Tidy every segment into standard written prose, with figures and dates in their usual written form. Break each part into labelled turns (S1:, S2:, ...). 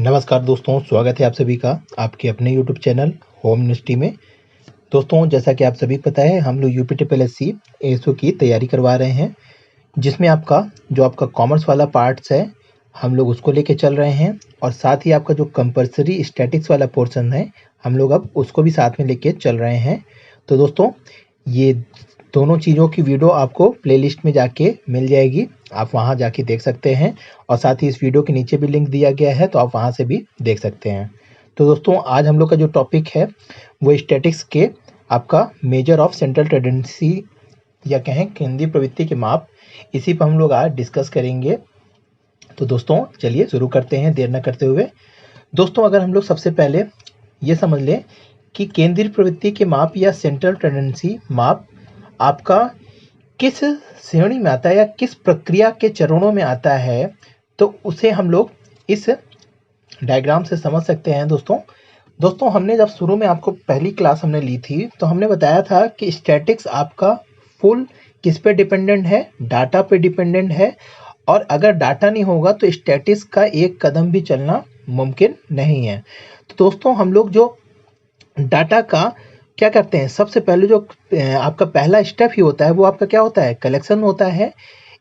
S1: नमस्कार दोस्तों, स्वागत है आप सभी का आपके अपने यूट्यूब चैनल होम यूनिवर्सिटी में। दोस्तों, जैसा कि आप सभी को पता है, हम लोग यूपीटीपीएससी एएसओ की तैयारी करवा रहे हैं, जिसमें आपका कॉमर्स वाला पार्ट्स है, हम लोग उसको लेके चल रहे हैं। और साथ ही आपका जो कंपल्सरी स्टैटिक्स वाला पोर्शन है, हम लोग अब उसको भी साथ में लेके चल रहे हैं। तो दोस्तों, ये दोनों चीज़ों की वीडियो आपको प्लेलिस्ट में जाके मिल जाएगी, आप वहां जाके देख सकते हैं। और साथ ही इस वीडियो के नीचे भी लिंक दिया गया है, तो आप वहां से भी देख सकते हैं। तो दोस्तों, आज हम लोग का जो टॉपिक है वो स्टैटिक्स के आपका मेजर ऑफ सेंट्रल टेंडेंसी या कहें केंद्रीय प्रवृत्ति के माप, इसी पर हम लोग आज डिस्कस करेंगे। तो दोस्तों, चलिए शुरू करते हैं देर न करते हुए। दोस्तों, अगर हम लोग सबसे पहले ये समझ लें कि केंद्रीय प्रवृत्ति के माप या सेंट्रल टेंडेंसी माप आपका किस श्रेणी में आता है या किस प्रक्रिया के चरणों में आता है, तो उसे हम लोग इस डायग्राम से समझ सकते हैं। दोस्तों, हमने जब शुरू में आपको पहली क्लास हमने ली थी, तो हमने बताया था कि स्टैटिक्स आपका फुल किस पे डिपेंडेंट है, डाटा पे डिपेंडेंट है। और अगर डाटा नहीं होगा तो स्टैटिक्स का एक कदम भी चलना मुमकिन नहीं है। तो दोस्तों, हम लोग जो डाटा का क्या करते हैं, सबसे पहले जो आपका पहला स्टेप ही होता है वो आपका क्या होता है, कलेक्शन होता है।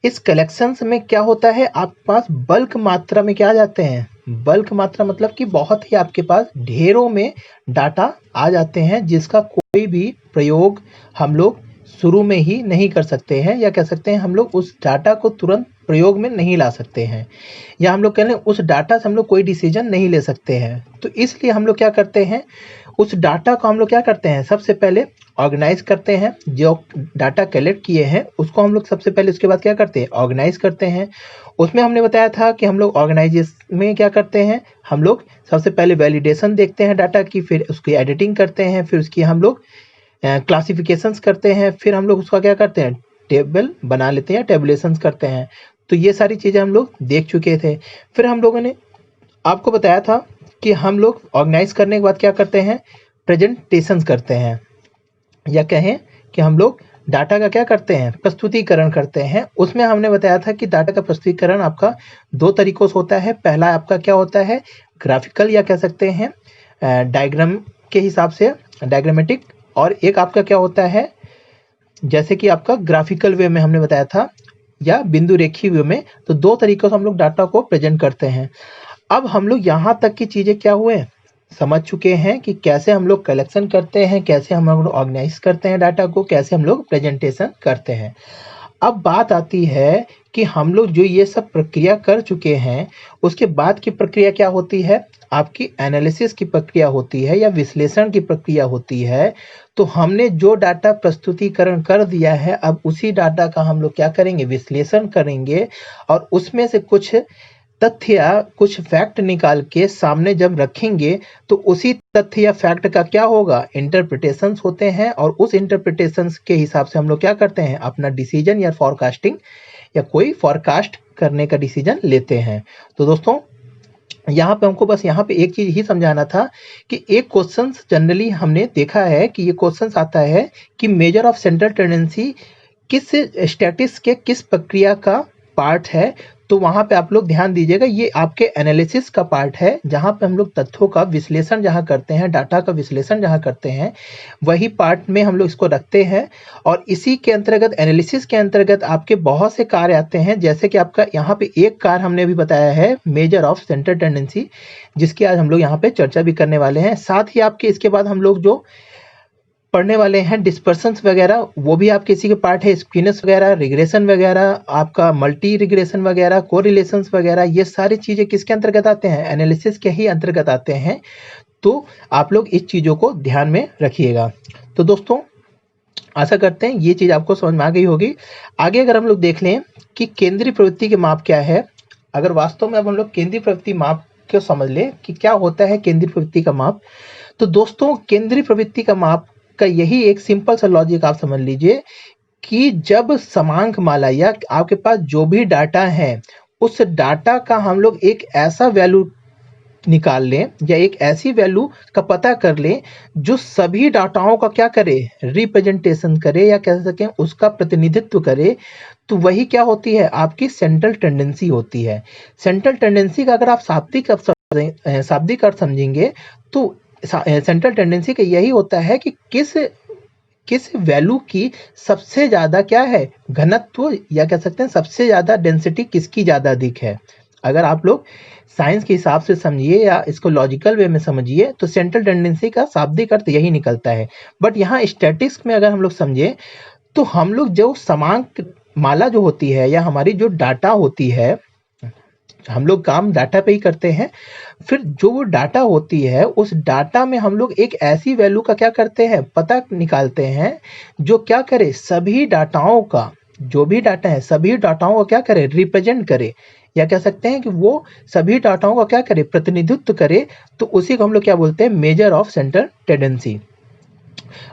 S1: इस कलेक्शंस में क्या होता है, आपके पास बल्क मात्रा में क्या आ जाते हैं, बल्क मात्रा मतलब कि बहुत ही आपके पास ढेरों में डाटा आ जाते हैं, जिसका कोई भी प्रयोग हम लोग शुरू में ही नहीं कर सकते हैं, या कह सकते हैं हम लोग उस डाटा को तुरंत प्रयोग में नहीं ला सकते हैं, या हम लोग कह लें उस डाटा से हम लोग कोई डिसीजन नहीं ले सकते हैं। तो इसलिए हम लोग क्या करते हैं, उस डाटा को हम लोग क्या करते हैं, सबसे पहले ऑर्गेनाइज करते हैं। जो डाटा कलेक्ट किए हैं उसको हम लोग सबसे पहले, उसके बाद क्या करते हैं, ऑर्गेनाइज करते हैं। उसमें हमने बताया था कि हम लोग ऑर्गेनाइजेशन में क्या करते हैं, हम लोग सबसे पहले वैलिडेशन देखते हैं डाटा की, फिर उसकी एडिटिंग करते हैं, फिर उसकी हम लोग क्लासिफिकेशंस करते हैं, फिर हम लोग उसका क्या करते हैं, टेबल बना लेते हैं, टेबुलेशंस करते हैं। तो ये सारी चीज़ें हम लोग देख चुके थे। फिर हम लोगों ने आपको बताया था कि हम लोग ऑर्गेनाइज करने के बाद क्या करते हैं, प्रेजेंटेशंस करते हैं, या कहें कि हम लोग डाटा का क्या करते हैं, प्रस्तुतिकरण करते हैं। उसमें हमने बताया था कि डाटा का प्रस्तुतिकरण आपका दो तरीकों से होता है। पहला आपका क्या होता है, ग्राफिकल, या कह सकते हैं डायग्राम के हिसाब से, डायग्रामेटिक। और एक आपका क्या होता है, जैसे कि आपका ग्राफिकल वे में हमने बताया था, या बिंदु रेखी वे में। तो दो तरीकों से हम लोग डाटा को प्रेजेंट करते हैं। अब हम लोग यहाँ तक की चीजें क्या हुए, समझ चुके हैं कि कैसे हम लोग कलेक्शन करते हैं, कैसे हम लोग ऑर्गेनाइज करते हैं डाटा को, कैसे हम लोग प्रेजेंटेशन करते हैं। अब बात आती है कि हम लोग जो ये सब प्रक्रिया कर चुके हैं, उसके बाद की प्रक्रिया क्या होती है, आपकी एनालिसिस की प्रक्रिया होती है, या विश्लेषण की प्रक्रिया होती है। तो हमने जो डाटा प्रस्तुतिकरण कर दिया है, अब उसी डाटा का हम लोग क्या करेंगे, विश्लेषण करेंगे। और उसमें से कुछ तथ्य या कुछ फैक्ट निकाल के सामने जब रखेंगे, तो उसी तथ्य या फैक्ट का क्या होगा, इंटरप्रिटेशंस होते हैं। और उस इंटरप्रिटेशंस के हिसाब से हम लोग क्या करते हैं, अपना डिसीजन या फॉरकास्टिंग या कोई फॉरकास्ट करने का डिसीजन लेते हैं। तो दोस्तों, यहाँ पे हमको बस यहाँ पे एक चीज ही समझाना था कि एक क्वेश्चन जनरली हमने देखा है कि ये क्वेश्चन आता है कि मेजर ऑफ सेंट्रल टेंडेंसी किस स्टैटिक्स के किस प्रक्रिया का पार्ट है। तो वहां पे आप लोग ध्यान दीजिएगा, ये आपके एनालिसिस का पार्ट है, जहां पे हम लोग तथ्यों का विश्लेषण जहां करते हैं, डाटा का विश्लेषण जहां करते हैं, वही पार्ट में हम लोग इसको रखते हैं। और इसी के अंतर्गत, एनालिसिस के अंतर्गत आपके बहुत से कार्य आते हैं। जैसे कि आपका यहाँ पे एक कार्य हमने अभी बताया है, मेजर ऑफ सेंट्रल टेंडेंसी, जिसकी आज हम लोग यहाँ पे चर्चा भी करने वाले हैं। साथ ही आपके इसके बाद हम लोग जो पढ़ने वाले हैं डिस्पर्सन्स वगैरह, वो भी आपके इसी के पार्ट है। स्क्यूनेस वगैरह, रिग्रेशन वगैरह, आपका मल्टी रिग्रेशन वगैरह, कोरिलेशंस वगैरह, ये सारी चीजें किसके अंतर्गत आते हैं, एनालिसिस के ही अंतर्गत आते हैं। तो आप लोग इस चीजों को ध्यान में रखिएगा। तो दोस्तों, आशा करते हैं ये चीज आपको समझ में आ गई होगी। आगे अगर हम लोग देख लें कि केंद्रीय प्रवृत्ति के माप क्या है, अगर वास्तव में अब हम लोग केंद्रीय प्रवृत्ति माप को समझ ले कि क्या होता है केंद्रीय प्रवृत्ति का माप, तो दोस्तों, केंद्रीय प्रवृत्ति का माप का यही एक सिंपल सा लॉजिक आप समझ लीजिए कि जब समांक माला या आपके पास जो भी डाटा है, उस डाटा का हम लोग एक ऐसा वैल्यू निकाल लें, या एक ऐसी वैल्यू का पता कर लें जो सभी डाटाओं का क्या करे, रिप्रेजेंटेशन करे, या कह सकें उसका प्रतिनिधित्व करे। तो वही क्या होती है, आपकी सेंट्रल टेंडेंसी होती है। सेंट्रल टेंडेंसी का अगर आप शाब्दिक शाब्दिक अर्थ समझेंगे तो सेंट्रल टेंडेंसी का यही होता है कि किस वैल्यू की सबसे ज्यादा क्या है घनत्व, या कह सकते हैं सबसे ज्यादा डेंसिटी किसकी ज्यादा अधिक है। अगर आप लोग साइंस के हिसाब से समझिए या इसको लॉजिकल वे में समझिए तो सेंट्रल टेंडेंसी का शाब्दिक अर्थ यही निकलता है। बट यहाँ स्टैटिस्टिक्स में अगर हम लोग समझे तो हम लोग जो समांक माला जो होती है या हमारी जो डाटा होती है, हम लोग काम डाटा पे ही करते हैं। फिर जो वो डाटा होती है उस डाटा में हम लोग एक ऐसी वैल्यू का क्या करते हैं पता निकालते हैं जो क्या करे सभी डाटाओं का, जो भी डाटा है सभी डाटाओं का क्या करे रिप्रेजेंट करे, या कह सकते हैं कि वो सभी डाटाओं का क्या करे प्रतिनिधित्व करे। तो उसी को हम लोग क्या बोलते हैं मेजर ऑफ सेंट्रल टेंडेंसी।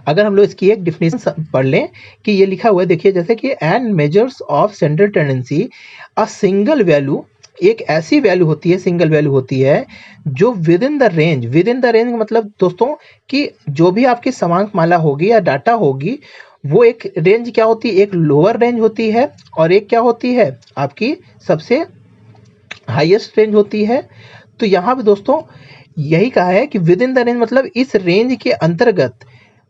S1: अगर हम लोग इसकी एक डिफिनेशन पढ़ लें कि ये लिखा हुआ है, देखिए जैसे कि and measures of central tendency a single value, एक ऐसी वैल्यू होती है सिंगल वैल्यू होती है जो विद इन द रेंज मतलब दोस्तों कि जो भी आपकी समांक माला होगी या डाटा होगी वो एक रेंज क्या होती है, एक लोअर रेंज होती है और एक क्या होती है आपकी सबसे हाईएस्ट रेंज होती है। तो यहाँ पे दोस्तों यही कहा है कि विद इन द रेंज मतलब इस रेंज के अंतर्गत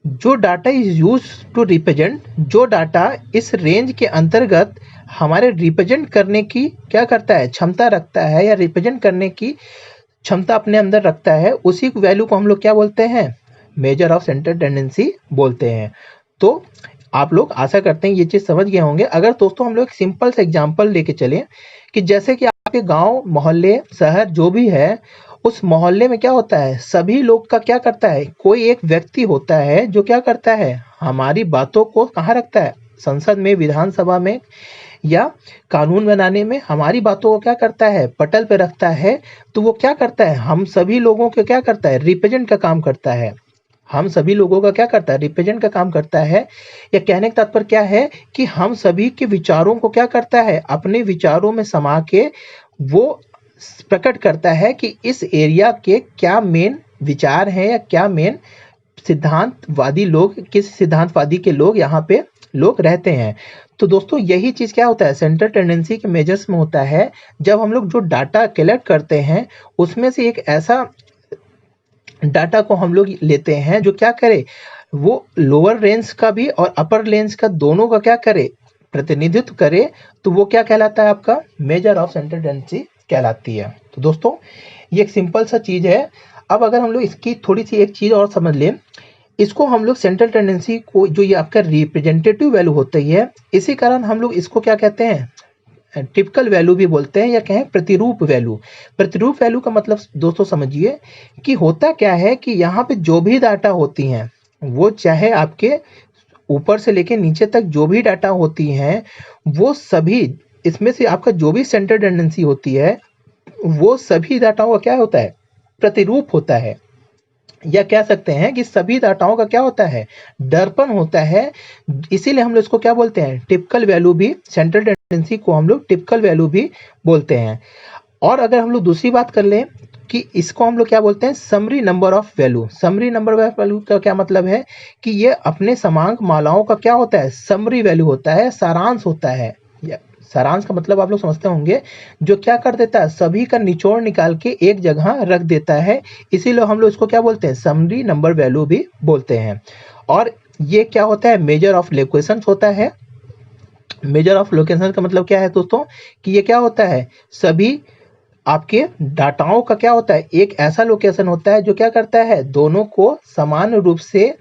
S1: जो data is use to represent, जो डाटा इस रेंज के अंतर्गत हमारे रिप्रेजेंट करने की क्या करता है क्षमता रखता है या रिप्रेजेंट करने की क्षमता अपने अंदर रखता है, उसी वैल्यू को हम लोग क्या बोलते हैं मेजर ऑफ सेंट्रल टेंडेंसी बोलते हैं। तो आप लोग आशा करते हैं ये चीज समझ गए होंगे। अगर दोस्तों हम लोग एक सिंपल सा एग्जांपल लेके चले कि जैसे कि आपके गांव मोहल्ले शहर जो भी है उस मोहल्ले में क्या होता है सभी लोग का क्या करता है, कोई एक व्यक्ति होता है जो क्या करता है हमारी बातों को कहाँ रखता है संसद में, विधानसभा में या कानून बनाने में हमारी बातों को क्या करता है पटल पे रखता है। तो वो क्या करता है हम सभी लोगों को क्या करता है रिप्रेजेंट का काम करता है, हम सभी लोगों का क्या करता है रिप्रेजेंट का काम करता है। या कहने का तात्पर्य क्या है कि हम सभी के विचारों को क्या करता है अपने विचारों में समा के वो प्रकट करता है कि इस एरिया के क्या मेन विचार हैं या क्या मेन सिद्धांतवादी लोग, किस सिद्धांतवादी के लोग यहाँ पे लोग रहते हैं। तो दोस्तों यही चीज क्या होता है सेंट्रल टेंडेंसी के मेजर्स में होता है, जब हम लोग जो डाटा कलेक्ट करते हैं उसमें से एक ऐसा डाटा को हम लोग लेते हैं जो क्या करे वो लोअर रेंज का भी और अपर रेंज का दोनों का क्या करे प्रतिनिधित्व करे, तो वो क्या कहलाता है आपका मेजर ऑफ सेंट्रल टेंडेंसी कहलाती है। तो दोस्तों ये एक सिंपल सा चीज है। अब अगर हम लोग इसकी थोड़ी सी एक चीज और समझ लें, इसको हम लोग सेंट्रल टेंडेंसी को जो ये आपका रिप्रेजेंटेटिव वैल्यू होती है इसी कारण हम लोग इसको क्या कहते हैं टिपिकल वैल्यू भी बोलते हैं या कहें प्रतिरूप वैल्यू। प्रतिरूप वैल्यू का मतलब दोस्तों समझिए कि होता क्या है कि यहाँ पे जो भी डाटा होती हैं वो चाहे आपके ऊपर से लेके नीचे तक जो भी डाटा होती हैं वो सभी इसमें से आपका जो भी सेंट्रल टेंडेंसी होती है वो सभी डाटाओं का क्या होता है प्रतिरूप होता है, या कह सकते हैं कि सभी डाटाओं का क्या होता है दर्पण होता है। इसीलिए हम लोग इसको क्या बोलते हैं टिपिकल वैल्यू भी, सेंट्रल टेंडेंसी को हम लोग टिपिकल वैल्यू भी बोलते हैं। और अगर हम लोग दूसरी बात कर लें कि इसको हम लोग क्या बोलते हैं summary number of value. Summary number of value का क्या मतलब है कि ये अपने समांक मालाओं का क्या होता है समरी वैल्यू होता है, सारांश होता है। सारांश का मतलब आप लोग समझते होंगे जो क्या कर देता है सभी का निचोड़ निकाल के एक जगह रख देता है, इसीलिए हम लोग इसको क्या बोलते हैं समरी नंबर वैल्यू भी बोलते हैं। और ये क्या होता है मेजर ऑफ लोकेशन होता है। मेजर ऑफ लोकेशन का मतलब क्या है दोस्तों कि ये क्या होता है सभी आपके डाटाओं का क्या होता है एक ऐसा लोकेशन होता है जो क्या करता है दोनों को समान रूप से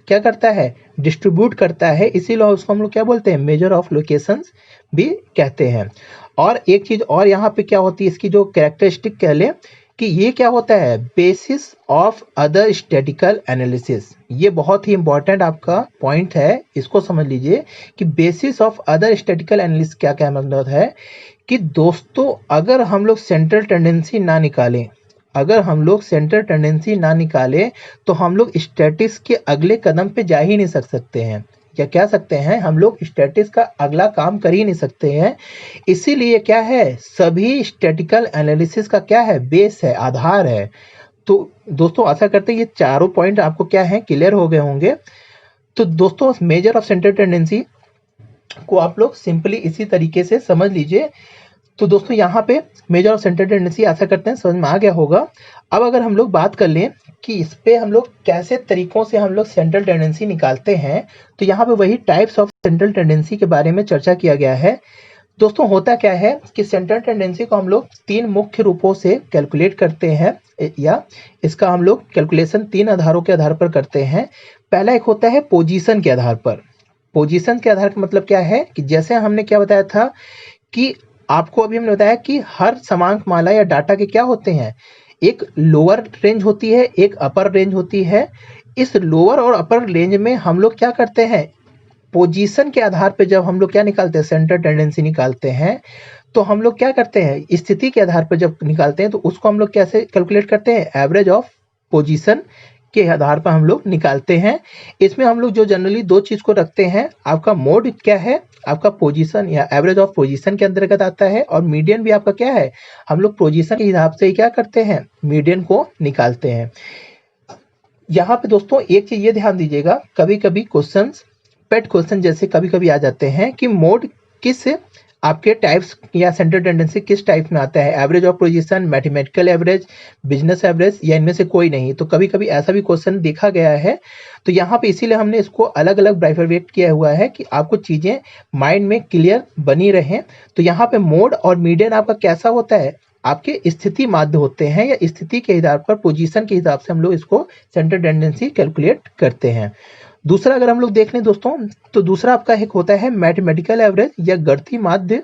S1: क्या करता है डिस्ट्रीब्यूट करता है, इसीलिए उसको हम लोग क्या बोलते हैं मेजर ऑफ लोकेशंस भी कहते हैं। और एक चीज और यहाँ पे क्या होती है इसकी जो कैरेक्टरिस्टिक कह लें कि ये क्या होता है basis of other statistical analysis. ये बहुत ही इंपॉर्टेंट आपका पॉइंट है, इसको समझ लीजिए कि basis of other statistical analysis क्या क्या मतलब है कि दोस्तों अगर हम लोग सेंट्रल टेंडेंसी ना निकालें, अगर हम लोग सेंट्रल टेंडेंसी ना निकालें तो हम लोग स्टैटिक्स के अगले कदम पे जा ही नहीं सकते हैं, या कह सकते हैं हम लोग स्टैटिक्स का अगला काम कर ही नहीं सकते हैं। इसीलिए क्या है सभी स्टैटिकल एनालिसिस का क्या है बेस है, आधार है। तो दोस्तों आशा करते हैं ये चारों पॉइंट आपको क्या है क्लियर हो गए होंगे। तो दोस्तों मेजर ऑफ सेंट्रल टेंडेंसी को आप लोग सिंपली इसी तरीके से समझ लीजिए। तो दोस्तों यहाँ पे मेजर और सेंट्रल टेंडेंसी आशा करते हैं समझ में आ गया होगा। अब अगर हम लोग बात कर लें कि इस पे हम लोग कैसे तरीकों से हम लोग सेंट्रल टेंडेंसी निकालते हैं, तो यहाँ पे वही टाइप्स ऑफ सेंट्रल टेंडेंसी के बारे में चर्चा किया गया है। दोस्तों होता क्या है कि सेंट्रल टेंडेंसी को हम लोग 3 मुख्य रूपों से कैलकुलेट करते हैं, या इसका हम लोग कैलकुलेशन 3 आधारों के आधार पर करते हैं। पहला एक होता है पोजीशन के आधार पर। पोजीशन के आधार का मतलब क्या है कि जैसे हमने क्या बताया था कि आपको अभी हमने बताया कि हर समांक माला या डाटा के क्या होते हैं, एक लोअर रेंज होती है, एक अपर रेंज होती है। इस लोअर और अपर रेंज में हम लोग क्या करते हैं, पोजीशन के आधार पे जब हम लोग क्या निकालते हैं, सेंट्रल टेंडेंसी निकालते हैं, तो हम लोग क्या करते हैं, स्थिति के आधार पर जब निकालते हैं तो उसको हम लोग कैसे कैलकुलेट करते हैं, एवरेज ऑफ पोजीशन के आधार पर हम लोग निकालते हैं। इसमें हम लोग जो जनरली 2 चीज को रखते हैं, आपका मोड क्या है, आपका पोजीशन या एवरेज ऑफ पोजीशन के अंतर्गत आता है, और मीडियन भी आपका क्या है, हम लोग पोजीशन के हिसाब से ही क्या करते हैं, मीडियन को निकालते हैं। यहाँ पे दोस्तों एक चीज ये ध्यान दीजिएगा, कभी कभी क्वेश्चंस पेट क्वेश्चन जैसे कभी कभी आ जाते हैं कि मोड किस आपके टाइप्स या सेंट्रल टेंडेंसी किस टाइप में आता है, average of position, mathematical average, business average, या इनमें से कोई नहीं। तो कभी कभी ऐसा भी क्वेश्चन देखा गया है। तो यहाँ पे इसीलिए हमने इसको अलग अलग बाइफरकेट किया हुआ है कि आपको चीजें माइंड में क्लियर बनी रहें। तो यहाँ पे मोड और मीडियन आपका कैसा होता है, आपके स्थिति माध्य होते हैं, या स्थिति के आधार पर पोजीशन के हिसाब से हम लोग इसको सेंट्रल टेंडेंसी कैलकुलेट करते हैं। दूसरा अगर हम लोग देख लें दोस्तों, तो दूसरा आपका एक होता है मैथमेटिकल एवरेज या गणितीय माध्य,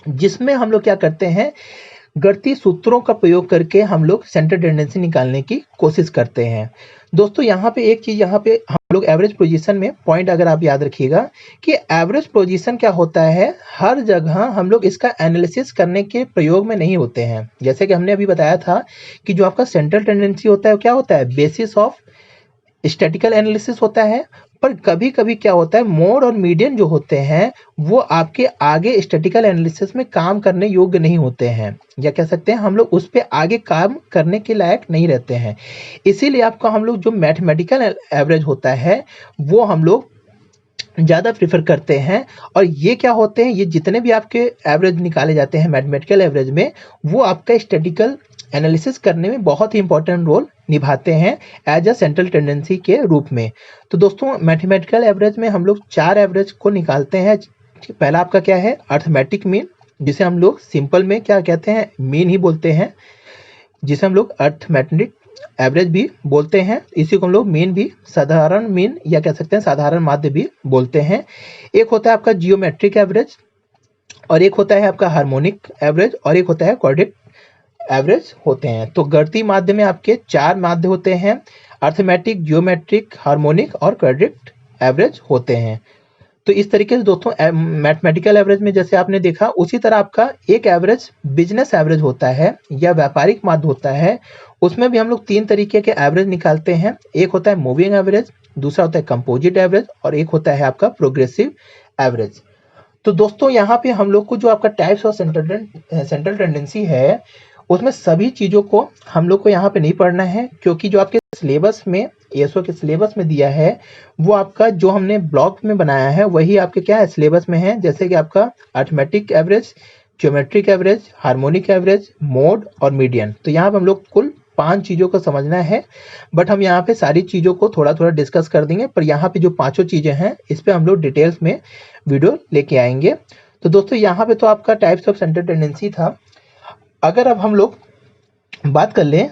S1: जिसमें हम लोग क्या करते हैं, गणितीय सूत्रों का प्रयोग करके हम लोग सेंट्रल टेंडेंसी निकालने की कोशिश करते हैं। दोस्तों यहाँ पे एक चीज, यहाँ पे हम लोग एवरेज पोजीशन में पॉइंट अगर आप याद रखिएगा कि एवरेज पोजीशन क्या होता है, हर जगह हम लोग इसका एनालिसिस करने के प्रयोग में नहीं होते हैं। जैसे कि हमने अभी बताया था कि जो आपका सेंट्रल टेंडेंसी होता है वो क्या होता है, बेसिस ऑफ स्टैटिकल एनालिसिस होता है। पर कभी कभी क्या होता है, मोड और मीडियन जो होते हैं वो आपके आगे स्टैटिकल एनालिसिस में काम करने योग्य नहीं होते हैं, या कह सकते हैं हम लोग उस पर आगे काम करने के लायक नहीं रहते हैं। इसीलिए आपका हम लोग जो मैथमेटिकल एवरेज होता है वो हम लोग ज़्यादा प्रीफर करते हैं। और ये क्या होते हैं, ये जितने भी आपके एवरेज निकाले जाते हैं मैथमेटिकल एवरेज में, वो आपका स्टैटिकल एनालिसिस करने में बहुत ही इंपॉर्टेंट रोल निभाते हैं एज अ सेंट्रल टेंडेंसी के रूप में। तो दोस्तों मैथमेटिकल एवरेज में हम लोग 4 एवरेज को निकालते हैं। पहला आपका क्या है, अर्थमेटिक मीन, जिसे हम लोग सिंपल में क्या कहते हैं, मीन ही बोलते हैं, जिसे हम लोग अर्थमेटिक एवरेज भी बोलते हैं। इसी को हम लोग मीन भी, साधारण मीन या कह सकते हैं साधारण माध्य भी बोलते हैं। एक होता है आपका जियोमेट्रिक एवरेज, और एक होता है आपका हार्मोनिक एवरेज, और एक होता है क्वाड्रेटिक एवरेज होते हैं। तो गणितीय माध्य में आपके 4 माध्य होते हैं, अर्थमेटिक, जियोमेट्रिक, हार्मोनिक और क्वाड्रेटिक एवरेज होते हैं। तो इस तरीके से दोस्तों मैथमेटिकल एवरेज में जैसे आपने देखा, उसी तरह आपका एक एवरेज बिजनेस एवरेज होता है या व्यापारिक माध्य होता है। उसमें भी हम लोग 3 तरीके के एवरेज निकालते हैं। एक होता है मूविंग एवरेज, दूसरा होता है कंपोजिट एवरेज, और एक होता है आपका प्रोग्रेसिव एवरेज। तो दोस्तों यहाँ पे हम लोग को जो आपका टाइप्स ऑफ सेंट्रल टेंडेंसी है, उसमें सभी चीज़ों को हम लोग को यहाँ पे नहीं पढ़ना है, क्योंकि जो आपके सिलेबस में, एसओ के सिलेबस में दिया है, वो आपका जो हमने ब्लॉक में बनाया है वही आपके क्या है, सिलेबस में है। जैसे कि आपका arithmetic average, geometric average, harmonic average, mode और मीडियन। तो यहाँ पे हम लोग कुल 5 चीज़ों को समझना है, बट हम यहाँ पे सारी चीज़ों को थोड़ा थोड़ा डिस्कस कर देंगे। पर यहाँ पे जो 5 चीज़ें हैं, इस पे हम लोग डिटेल्स में वीडियो लेके आएंगे। तो दोस्तों यहाँ पे तो आपका टाइप्स ऑफ सेंट्रल टेंडेंसी था। अगर अब हम लोग बात कर लें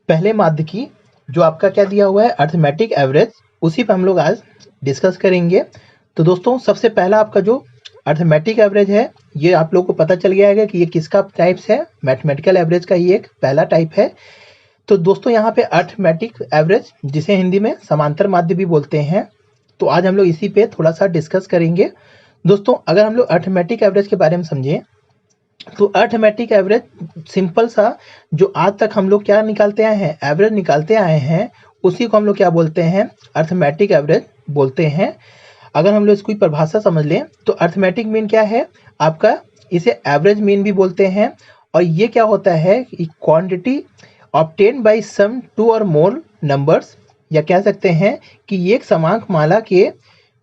S1: पहले माध्य की, जो आपका क्या दिया हुआ है, अर्थमेटिक एवरेज, उसी पे हम लोग आज डिस्कस करेंगे। तो दोस्तों सबसे पहला आपका जो अर्थमेटिक एवरेज है, ये आप लोगों को पता चल गया है कि ये किसका टाइप्स है, मैथमेटिकल एवरेज का ही एक पहला टाइप है। तो दोस्तों यहाँ पे अर्थमेटिक एवरेज, जिसे हिंदी में समांतर माध्य भी बोलते हैं, तो आज हम लोग इसी पे थोड़ा सा डिस्कस करेंगे। दोस्तों अगर हम लोग अर्थमेटिक एवरेज के बारे में समझें, तो अर्थमेटिक एवरेज सिंपल सा, जो आज तक हम लोग क्या निकालते आए हैं, एवरेज निकालते आए हैं, उसी को हम लोग क्या बोलते हैं, अर्थमेटिक एवरेज बोलते हैं। अगर हम लोग इसकी परिभाषा समझ लें, तो अर्थमेटिक मीन क्या है आपका, इसे एवरेज मीन भी बोलते हैं। और ये क्या होता है, क्वांटिटी ऑब्टेन बाय सम 2 और मोर नंबर्स, या कह सकते हैं कि ये एक समांक माला के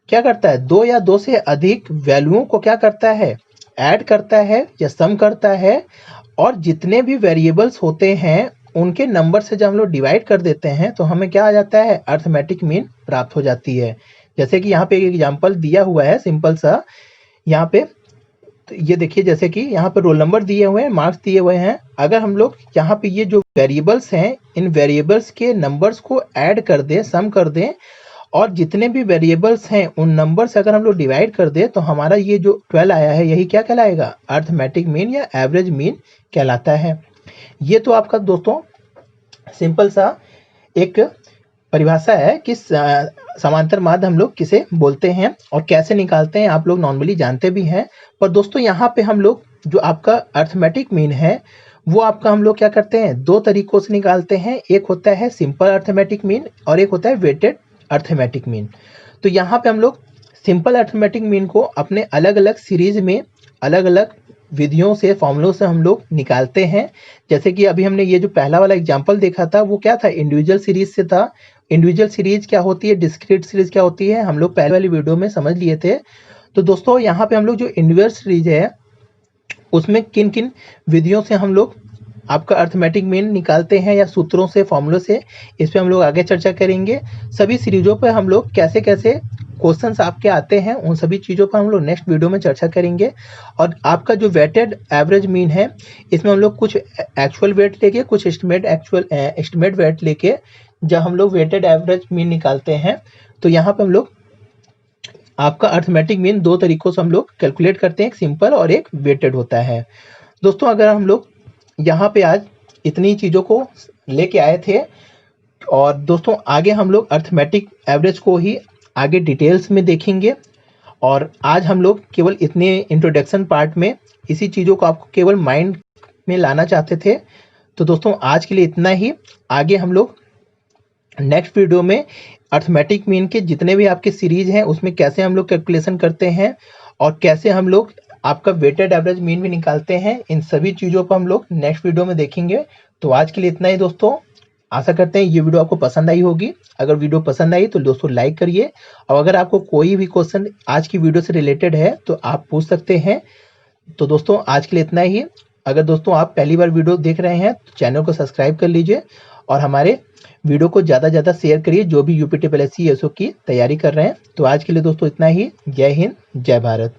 S1: क्या करता है, 2 या 2 से अधिक वैल्यूओं को क्या करता है, ऐड करता है या सम करता है, और जितने भी वेरिएबल्स होते हैं उनके नंबर से जब हम लोग डिवाइड कर देते हैं तो हमें क्या आ जाता है, अर्थमेटिक मीन प्राप्त हो जाती है। जैसे कि यहाँ पे एक एग्जांपल दिया हुआ है सिंपल सा, यहाँ पे तो ये देखिए, जैसे कि यहाँ पे रोल नंबर दिए हुए हैं, मार्क्स दिए हुए हैं। अगर हम लोग यहाँ पे ये जो वेरिएबल्स हैं, इन वेरिएबल्स के नंबर्स को ऐड कर दें, सम कर दें, और जितने भी वेरिएबल्स हैं उन नंबर से अगर हम लोग डिवाइड कर दें तो हमारा ये जो 12 आया है यही क्या कहलाएगा, अर्थमेटिक मीन या एवरेज मीन कहलाता है। ये तो आपका दोस्तों सिंपल सा एक परिभाषा है कि समांतर माध्य हम लोग किसे बोलते हैं और कैसे निकालते हैं, आप लोग नॉर्मली जानते भी हैं। पर दोस्तों यहाँ पे हम लोग जो आपका अर्थमेटिक मीन है वो आपका हम लोग क्या करते हैं, दो तरीकों से निकालते हैं। एक होता है सिंपल अर्थमेटिक मीन और एक होता है वेटेड अर्थमेटिक मीन। तो यहाँ पे हम लोग सिंपल अर्थमेटिक मीन को अपने अलग अलग सीरीज में अलग अलग विधियों से, फॉर्मूलों से हम लोग निकालते हैं। जैसे कि अभी हमने ये जो पहला वाला एग्जांपल देखा था वो क्या था, इंडिविजुअल सीरीज से था। इंडिविजुअल सीरीज क्या होती है, डिस्क्रीट सीरीज क्या होती है, हम लोग पहले वाली वीडियो में समझ लिए थे। तो दोस्तों यहाँ पे हम लोग जो इंडिविजुअल सीरीज है उसमें किन किन विधियों से हम लोग आपका अर्थमेटिक मीन निकालते हैं या सूत्रों से, फॉर्मूलों से, इस पे हम लोग आगे चर्चा करेंगे। सभी सीरीजों पर हम लोग कैसे कैसे क्वेश्चंस आपके आते हैं उन सभी चीज़ों पर हम लोग नेक्स्ट वीडियो में चर्चा करेंगे। और आपका जो वेटेड एवरेज मीन है इसमें हम लोग कुछ एक्चुअल वेट लेके, कुछ एस्टिमेट वेट लेके जब हम लोग वेटेड एवरेज मीन निकालते हैं तो यहाँ पे हम लोग आपका अर्थमेटिक मीन दो तरीकों से हम लोग कैलकुलेट करते हैं, एक सिंपल और एक वेटेड होता है। दोस्तों अगर हम लोग यहाँ पे आज इतनी चीज़ों को लेके आए थे, और दोस्तों आगे हम लोग अर्थमेटिक एवरेज को ही आगे डिटेल्स में देखेंगे। और आज हम लोग केवल इतने इंट्रोडक्शन पार्ट में इसी चीज़ों को आपको केवल माइंड में लाना चाहते थे। तो दोस्तों आज के लिए इतना ही। आगे हम लोग नेक्स्ट वीडियो में अर्थमेटिक मीन के जितने भी आपके सीरीज हैं उसमें कैसे हम लोग कैलकुलेशन करते हैं और कैसे हम लोग आपका वेटेड एवरेज मीन भी निकालते हैं, इन सभी चीज़ों को हम लोग नेक्स्ट वीडियो में देखेंगे। तो आज के लिए इतना ही दोस्तों। आशा करते हैं ये वीडियो आपको पसंद आई होगी। अगर वीडियो पसंद आई तो दोस्तों लाइक करिए, और अगर आपको कोई भी क्वेश्चन आज की वीडियो से रिलेटेड है तो आप पूछ सकते हैं। तो दोस्तों आज के लिए इतना ही। अगर दोस्तों आप पहली बार वीडियो देख रहे हैं तो चैनल को सब्सक्राइब कर लीजिए और हमारे वीडियो को ज़्यादा से ज़्यादा शेयर करिए जो भी यूपीटीपीएससी एसओ की तैयारी कर रहे हैं। तो आज के लिए दोस्तों इतना ही। जय हिंद, जय भारत।